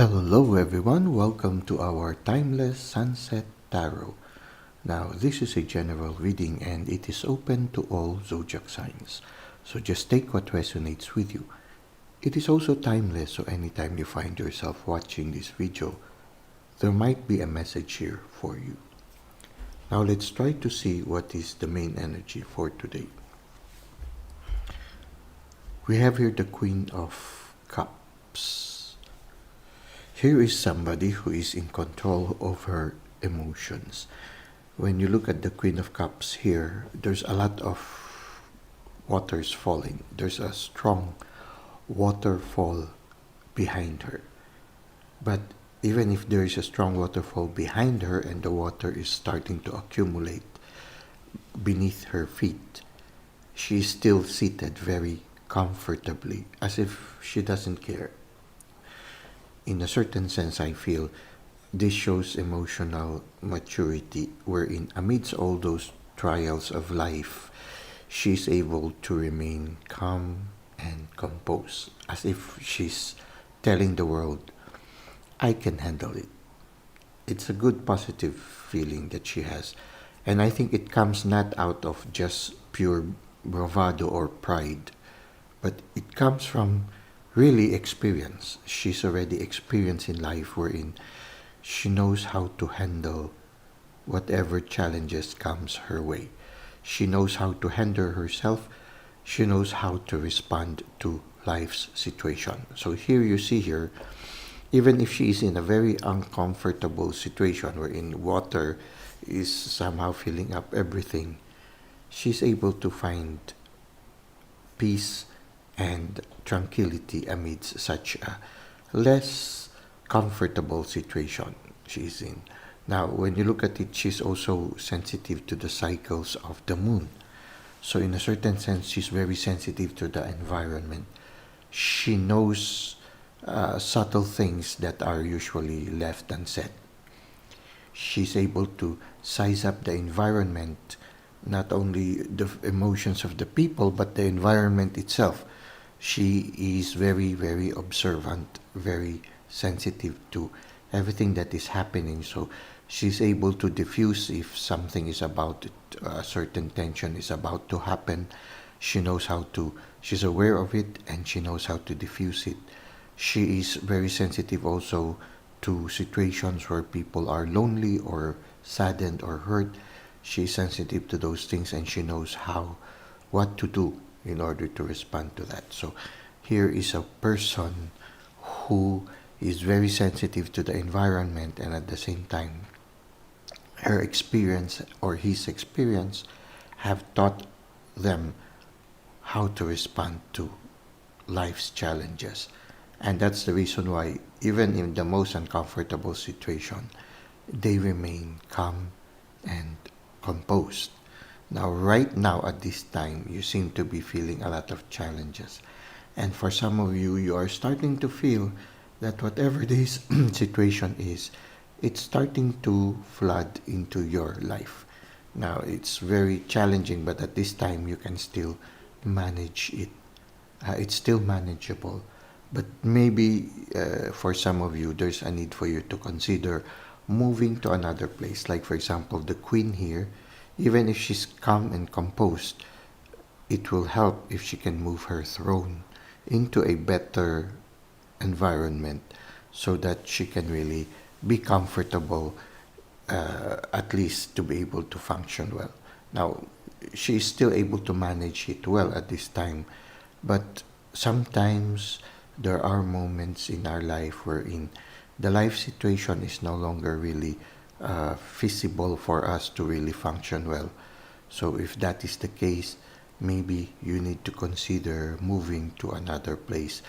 Hello everyone, welcome to our Timeless Sunset Tarot. Now, this is a general reading and it is open to all zodiac signs. So just take what resonates with you. It is also timeless, so anytime you find yourself watching this video, there might be a message here for you. Now let's try to see what is the main energy for today. We have here the Queen of Cups. Here is somebody who is in control of her emotions. When you look at the Queen of Cups here, there's a lot of waters falling. There's a strong waterfall behind her. But even if there is a strong waterfall behind her and the water is starting to accumulate beneath her feet, she's still seated very comfortably, as if she doesn't care. In a certain sense, I feel this shows emotional maturity, wherein amidst all those trials of life, she's able to remain calm and composed, as if she's telling the world, I can handle it. It's a good positive feeling that she has. And I think it comes not out of just pure bravado or pride, but it comes from really experience. She's already experienced in life, wherein she knows how to handle whatever challenges comes her way. She knows how to handle herself. She knows how to respond to life's situation. So here you see her, even if she is in a very uncomfortable situation wherein water is somehow filling up everything, she's able to find peace and tranquility amidst such a less comfortable situation she's in. Now, when you look at it, she's also sensitive to the cycles of the moon. So in a certain sense, she's very sensitive to the environment. She knows subtle things that are usually left unsaid. She's able to size up the environment, not only the emotions of the people, but the environment itself. She is very, very observant, very sensitive to everything that is happening. So she's able to diffuse if something is about a certain tension is about to happen. She knows how to, she's aware of it and she knows how to diffuse it. She is very sensitive also to situations where people are lonely or saddened or hurt. She's sensitive to those things and she knows what to do in order to respond to that. So here is a person who is very sensitive to the environment, and at the same time her experience or his experience have taught them how to respond to life's challenges. And that's the reason why, even in the most uncomfortable situation, they remain calm and composed. Now, right now at this time, you seem to be feeling a lot of challenges. And for some of you, you are starting to feel that whatever this situation is, it's starting to flood into your life. Now, it's very challenging, but at this time, you can still manage it. It's still manageable. But maybe for some of you, there's a need for you to consider moving to another place. Like, for example, the Queen here, even if she's calm and composed, it will help if she can move her throne into a better environment so that she can really be comfortable, at least to be able to function well. Now, she is still able to manage it well at this time, but sometimes there are moments in our life wherein the life situation is no longer really feasible for us to really function well. So if that is the case, maybe you need to consider moving to another place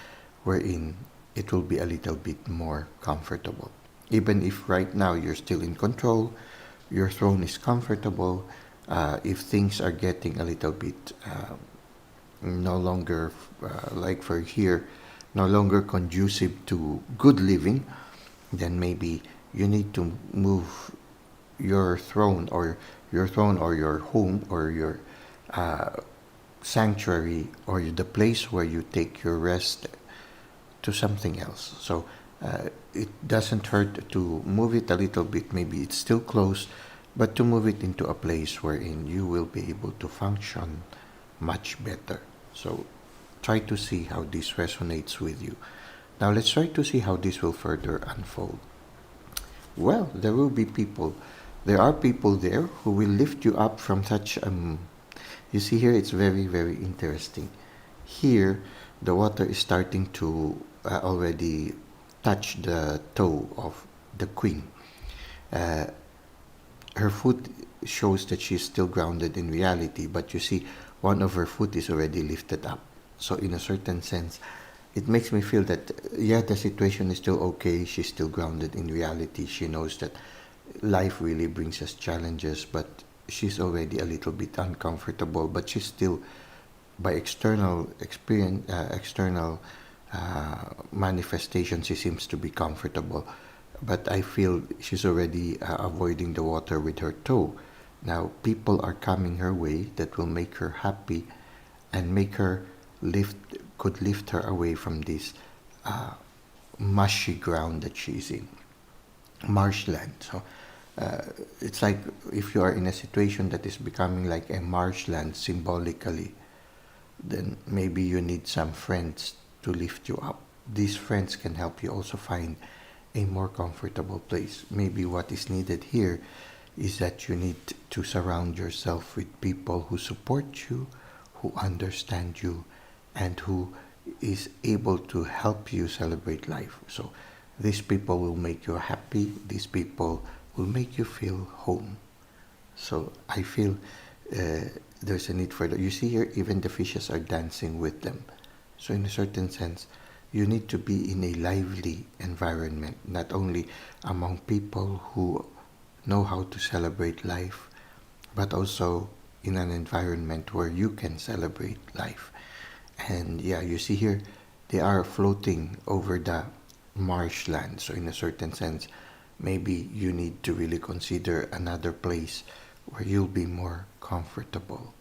wherein it will be a little bit more comfortable. Even if right now you're still in control, your throne is comfortable, if things are getting a little bit no longer, like for here, no longer conducive to good living, then maybe you need to move your throne or your home or your sanctuary or the place where you take your rest to something else. So It doesn't hurt to move it a little bit. Maybe it's still closed, but to move it into a place wherein you will be able to function much better. So try to see how this resonates with you. Now let's try to see how this will further unfold. Well, there will be people. There are people there who will lift you up from such you see here, it's very, very interesting. Here, the water is starting to already touch the toe of the queen. Her foot shows that she's still grounded in reality, but you see, one of her foot is already lifted up. So in a certain sense, it makes me feel that, yeah, the situation is still okay. She's still grounded in reality. She knows that life really brings us challenges, but she's already a little bit uncomfortable, but she's still, by external experience, external manifestation, she seems to be comfortable. But I feel she's already avoiding the water with her toe. Now, people are coming her way that will make her happy and make her could lift her away from this mushy ground that she's in, marshland. So it's like if you are in a situation that is becoming like a marshland symbolically, then maybe you need some friends to lift you up. These friends can help you also find a more comfortable place. Maybe what is needed here is that you need to surround yourself with people who support you, who understand you, and who is able to help you celebrate life. So these people will make you happy. These people will make you feel home. So I feel there's a need for that. You see here, even the fishes are dancing with them. So in a certain sense, you need to be in a lively environment, not only among people who know how to celebrate life, but also in an environment where you can celebrate life. And yeah, you see here, they are floating over the marshland. So in a certain sense, maybe you need to really consider another place where you'll be more comfortable.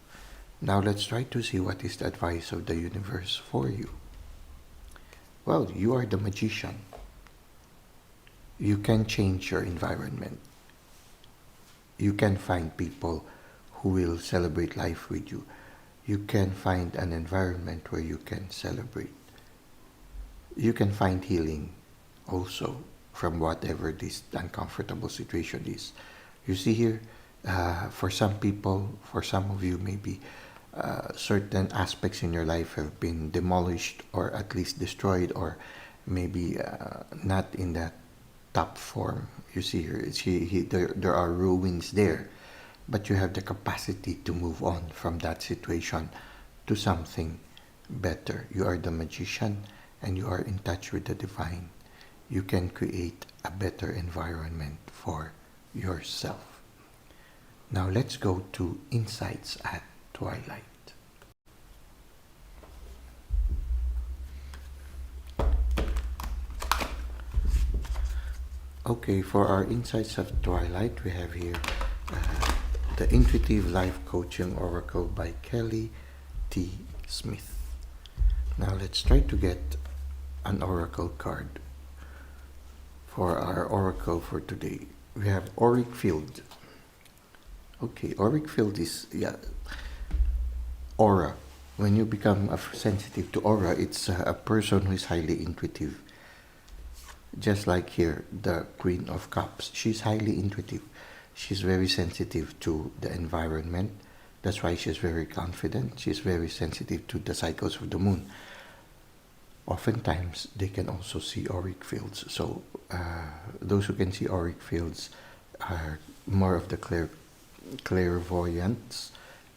Now let's try to see what is the advice of the universe for you. Well, you are the magician. You can change your environment. You can find people who will celebrate life with you. You can find an environment where you can celebrate. You can find healing also from whatever this uncomfortable situation is. You see here, for some people, for some of you maybe, certain aspects in your life have been demolished or at least destroyed, or maybe not in that top form. You see here, there are ruins there, but you have the capacity to move on from that situation to something better. You are the magician and you are in touch with the divine. You can create a better environment for yourself. Now let's go to Insights at Twilight. Okay, for our Insights of Twilight, we have here the Intuitive Life Coaching Oracle by Kelly T. Smith. Now let's try to get an oracle card for our oracle for today. We have Auric Field. Okay, auric field is, yeah, aura. When you become sensitive to aura, it's a person who is highly intuitive. Just like here, the Queen of Cups. She's highly intuitive. She's very sensitive to the environment. That's why she's very confident. She's very sensitive to the cycles of the moon. Oftentimes, they can also see auric fields. So, those who can see auric fields are more of the clairvoyants,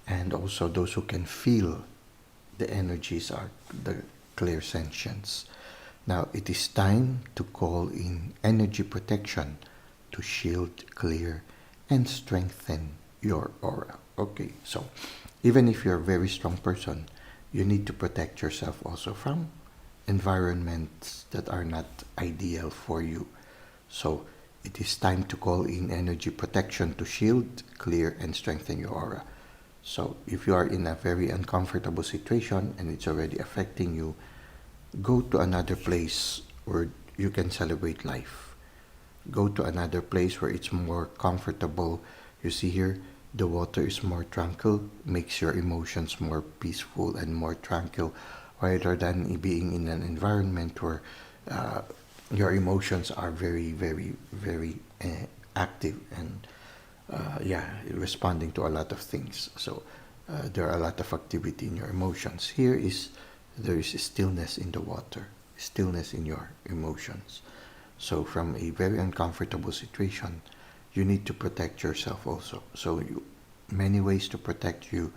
and also those who can feel the energies are the clairsentients. Now it is time to call in energy protection to shield, clear, and strengthen your aura. Okay, so even if you're a very strong person, you need to protect yourself also from environments that are not ideal for you. So it is time to call in energy protection to shield, clear, and strengthen your aura. So if you are in a very uncomfortable situation and it's already affecting you, go to another place where you can celebrate life. Go to another place where it's more comfortable. You see here, the water is more tranquil, makes your emotions more peaceful and more tranquil, rather than being in an environment where your emotions are very, very, very active and responding to a lot of things. So there are a lot of activity in your emotions. There is stillness in the water, stillness in your emotions. So from a very uncomfortable situation, you need to protect yourself also. So many ways to protect you.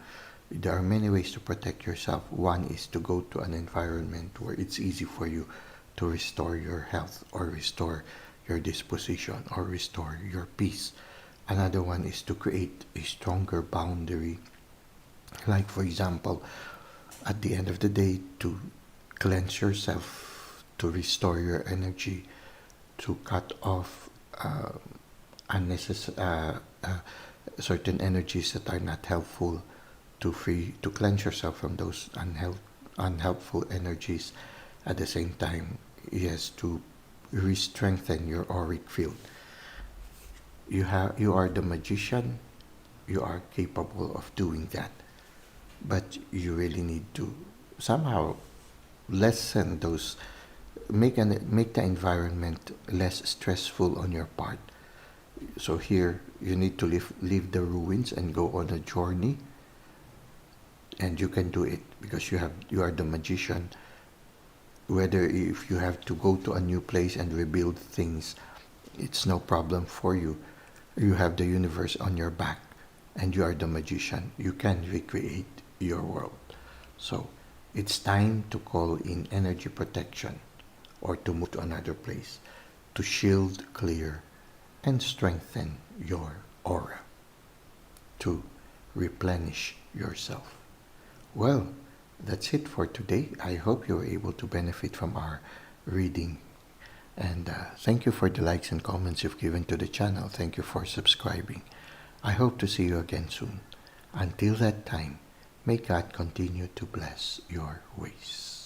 There are many ways to protect yourself. One is to go to an environment where it's easy for you to restore your health or restore your disposition or restore your peace. Another one is to create a stronger boundary. Like, for example, at the end of the day, to cleanse yourself, to restore your energy, to cut off unnecessary certain energies that are not helpful, to cleanse yourself from those unhelpful energies. At the same time, yes, to re-strengthen your auric field. You are the magician. You are capable of doing that, but you really need to somehow lessen those, make the environment less stressful on your part. So here you need to leave the ruins and go on a journey, and you can do it because you are the magician. Whether if you have to go to a new place and rebuild things, it's no problem for you. You have the universe on your back, and you are the magician. You can recreate your world. So it's time to call in energy protection, or to move to another place, to shield, clear, and strengthen your aura, to replenish yourself. Well, that's it for today. I hope you were able to benefit from our reading. And thank you for the likes and comments you've given to the channel. Thank you for subscribing. I hope to see you again soon. Until that time, may God continue to bless your ways.